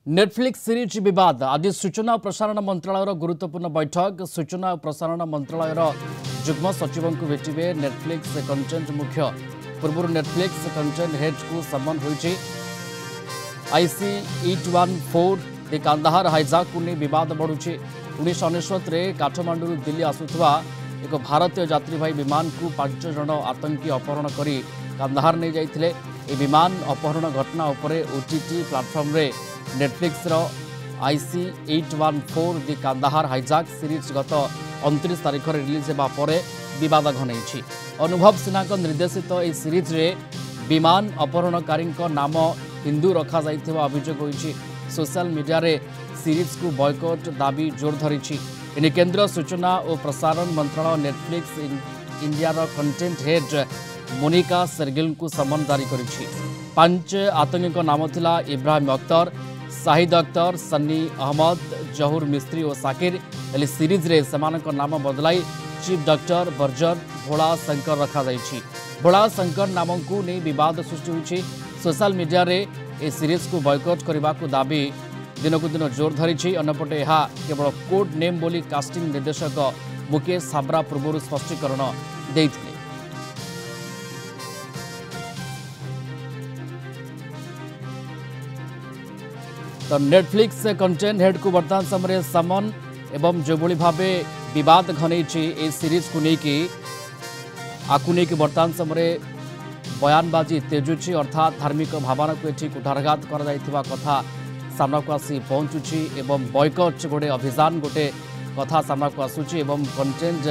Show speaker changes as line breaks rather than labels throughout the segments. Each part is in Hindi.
नेटफ्लिक्स सीरीज विवाद आज सूचना और प्रसारण मंत्रालय गुरुत्वपूर्ण बैठक सूचना और प्रसारण मंत्रालय जुग्म सचिव को भेटे नेटफ्लिक्स कंटेंट मुख्य पूर्व नेटफ्लिक्स कंटेंट हेड को समन होती IC 814 दि कांदाहार हाइजाक को नहीं विवाद बढ़ुଛି 1999 काठमांडू दिल्ली आसुवा एक भारतीय यात्रीवाही विमान को 5 जन आतंकी अपहरण कर कांदाहार नहीं जाते विमान अपहरण घटना उपरे OTT प्लाटफर्म रे नेटफ्लिक्स IC 814 दि कांदाहार हाइजाक सीरीज गत 29 तारिख में रिलीज होगा पर विवाद घनई अनुभव सिन्हा निर्देशित यह सीरीज रे विमान अपहरणकारी नाम हिंदू रखा जाइथिबा अभियोग होइछि सोशल मीडिया रे सीरीज को बॉयकॉट दाबी जोर धरिछि इन केंद्र सूचना और प्रसारण मंत्रालय नेटफ्लिक्स इंडिया रो कंटेंट हेड मोनिका सेरगिल को समन जारी करिछि 5 आतंकी नाम थिला इब्राहिम अख्तर शाहिद अख्तर सन्नी अहमद जहूर मिस्त्री और साकिर एली सीरीज रे समानक नाम बदलाई चीफ डॉक्टर बर्जर भोला शंकर रखा जाइछि भोला शंकर नाम को नहीं विवाद सृष्टि होइछि सोशल मीडिया रे ए सीरीज को बॉयकॉट करने को दाबी दिनकू दिन जोर धरी अन्यपटे यह केवल कोड नेम बोली कास्टिंग निर्देशक मुकेश साबरा पूर्व स्पष्टीकरण देते तो नेटफ्लिक्स कंटेंट हेड को वर्तमान समय समन एवं जो भाव विवाद घनई ए सीरीज को लेकिन आपको लेकिन वर्तमान समय बयानबाजी तेजुची अर्थात धार्मिक भावना को ये कुठारघात कथा सामना को आसी पहुँचुची एवं बॉयकॉट गोटे अभियान गोटे कथा सामना को आसूची एवं कंटेंट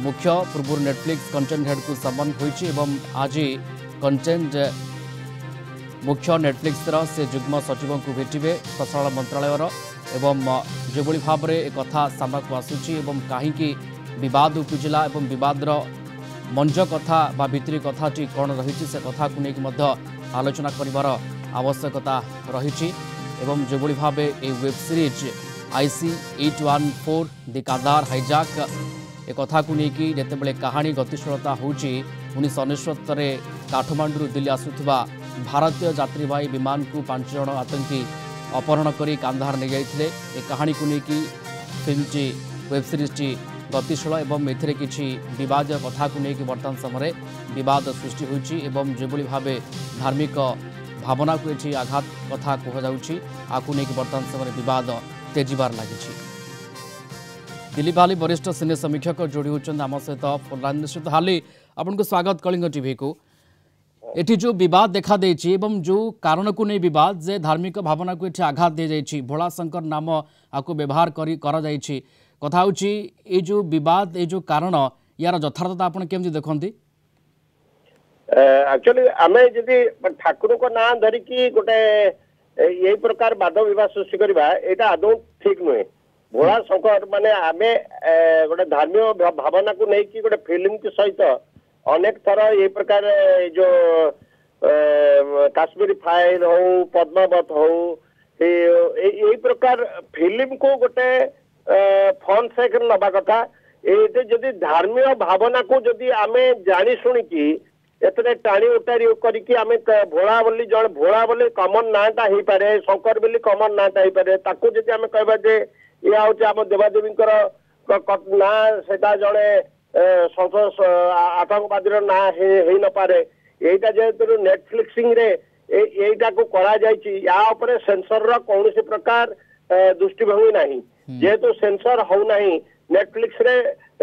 मुख्य पूर्व नेटफ्लिक्स कंटेंट हेड को समन होइची एवं आज कंटेंट मुख्य नेटफ्लिक्स से जुग्म सचिव को भेटे प्रसारण मंत्रालय एवं जो भाव में एक कथा सामना को आसूची एवं कहीं विवाद उपजिला एवं विवादर मंच कथा बा भितरी कथाटी कौन रही से कथा को लेकिन आलोचना करिवार आवश्यकता रही एवं जो भाव ए वेब सीरीज IC 814 दि कांदाहार हाइजाक ए कथा को लेकिन जितेबाला कहानी गतिशीलता होची 1999 काठमांडू दिल्ली आसुवा भारतीय यात्रीवाही विमान को 5 जन आतंकी अपहरण कर कांदाहार नहीं जाते ए कहानी को लेकिन फिल्मटी वेब सीरीजटी गतिशील एवं एथिरे किछि विवाद कथा को लेकिन वर्तमान समय विवाद सृष्टि होइछि एवं जो भाव धार्मिक भावना को ये आघात कथा कहुछि आपको लेकिन वर्तमान समय विवाद तेजिबार लगी दिलीप हाली वरिष्ठ सिने समीक्षक जोड़ी होचन आम सहित फोन सहित हाली आपन को स्वागत कलिंग टीवी को एठी जो विवाद देखा देछि एवं जो कारण को नहीं विवाद जे धार्मिक भावना को ये आघात दे जाइछि भोला शंकर नाम आपको व्यवहार करा जाइछि कथा होची ए जो विवाद ए जो कारण यार यथार्थता आपण केमति देखंती
एक्चुअली आमे जदि ठाकुर को ना धरी की गोटे यही प्रकार वाद विवाद सृष्टि करबा एटा आदौ ठीक नुहे भोला शंकर माने आमे गोटे धार्मिक भावना को नहीं कि गोटे फिल्म के सहित अनेक थर ये प्रकार जो काश्मीरी फाइल हो पद्मावत हो यही प्रकार फिल्म को गोटे फन सेकंड नबा कथा ये जदि धार्मिक भावना को जदि आमे जानी शुणी की एतरे टाणी उतारी करके आमे भोला बोली जन भोला बोली कमन नाटा हो पारे शंकर बोली कमन नाटा हो पारे ताकू जदि आमे कहबा जे या होचे आम देवादेवी ना सेटा जड़े आतंकवादी ना हो न पारे एटा जेहेतु नेटफ्लिक्सिंग रे एटा को करा जायछि या ऊपर सेंसर रो कौन सी प्रकार दृष्टिभंगी नहीं जेहेतु सेंसर हो नहीं नेटफ्लिक्स रे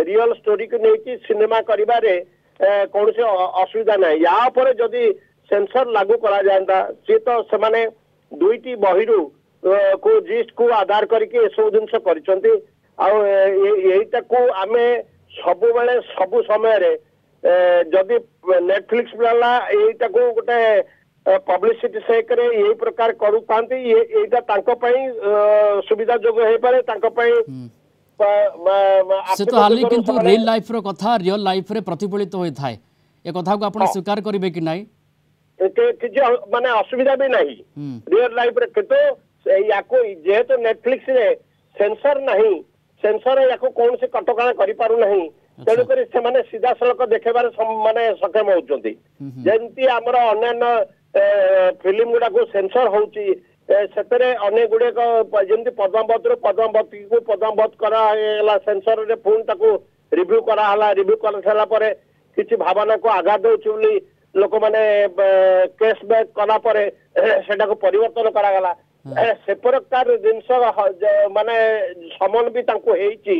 रियल स्टोरी को लेकिन सिनेमा करिबारे कौन से असुविधा नहीं या पर जदि सेंसर लागू करा जाता सी तो से माने दुईटी बहिरू को जिस्ट को आधार करके सब जिनस करछंती आईटा को आमे सबु बेले सबु समय रे जदि नेटफ्लिक्स वाला एटा को गोटे पब्लिसिटी सेक रे यही प्रकार करू पांती एटा तांको पई सुविधा जोग हे पारे तांको पई
से तो हाली किंतु रियल लाइफ रो कथा रियल लाइफ रे प्रतिफलित होई थाए ए कथा को आपण स्वीकार करिवे कि नाही
कि माने असुविधा भी नहीं रियल लाइफ रे कितो याको जेहेतु नेटफ्लिक्स रे सेंसर नहीं सेंसर याको कौन से कटकाना करि पारु नहीं तेणु करी से माने सीधा सड़क देखेबार माने सक्षम होउचंती जेंती हमर अन्य फिल्म गुडा को सेंसर होउची ସେଥିରେ ଅନେକ ଗୁଡିକ ଯେମିତି ପଦ୍ମାବତରୁ ପଦ୍ମାବତୀକୁ ପଦ୍ମାବତ କରାଗଲା ସେନ୍ସରରେ ପୁଣି ତାକୁ ରିଭ୍ୟୁ କରାହେଲା ରିଭ୍ୟୁ କରିସାରିଲା ପରେ କିଛି ଭାବନାକୁ ଆଘାତ ଦଉଛି ବୋଲି ଲୋକମାନେ କେସ୍ ବ୍ୟାକ୍ କଲା ପରେ ସେଟାକୁ ପରିବର୍ତ୍ତନ କରାଗଲା ସେ ପ୍ରକାର ଜିନିଷ ମାନେ ସମନ ବି ତାଙ୍କୁ ହେଇଛି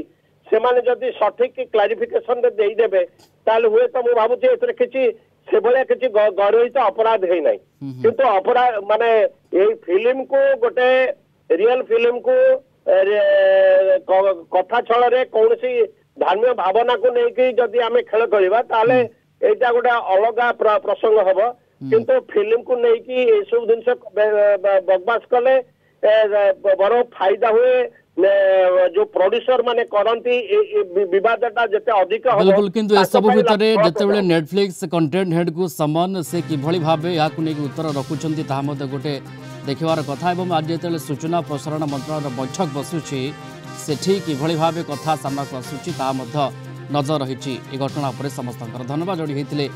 ସେମାନେ ଯଦି ସଠିକ କ୍ଲାରିଫିକେସନ ଦେଇଦେବେ ତାହେଲେ ହୁଏତ ମୁଁ ଭାବୁଛି ଏଥିରେ କିଛି ସେଭଳିଆ କିଛି ଗର୍ହିତ ଅପରାଧ ହେଇନାହିଁ କିନ୍ତୁ ଅପରାଧ ମାନେ ଏଇ ଫିଲ୍ମକୁ ଗୋଟେ ରିଅଲ ଫିଲ୍ମକୁ କଥା ଛଳରେ କୌଣସି ଧର୍ମୀୟ ଭାବନାକୁ ନେଇକି ଯଦି ଆମେ ଖେଳ କରିବା ତାହେଲେ ଏଇଟା ଗୋଟେ ଅଲଗା ପ୍ରସଙ୍ଗ ହବ କିନ୍ତୁ ଫିଲ୍ମକୁ ନେଇକି ଏସବୁ ଜିନିଷ ବକବାସ କଲେ ବରଂ ଫାଇଦା ହୁଏ जो प्रोड्यूसर माने करंती विवादटा जते अधिक हो
बिल्कुल किंतु ए सब भितरे जतेबेले नेटफ्लिक्स कंटेंट हेड को समन से किभली भाबे याकु नै उत्तर रखुचंती ता मते गोटे देखिवार कथा एवं आज जतेबेले सूचना प्रसारण मंत्रालय बैठक बसुची सेठी किभली भाबे कथा सामना आसुची ता मध्य नजर रही ए घटना पर समस्त धन्यवाद जोड़ी होते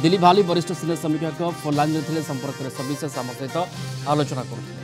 दिलीप भाली वरिष्ठ सिने समीक्षक फोन लाइन संपर्क सविशेष आम सहित आलोचना करुଥିଲେ।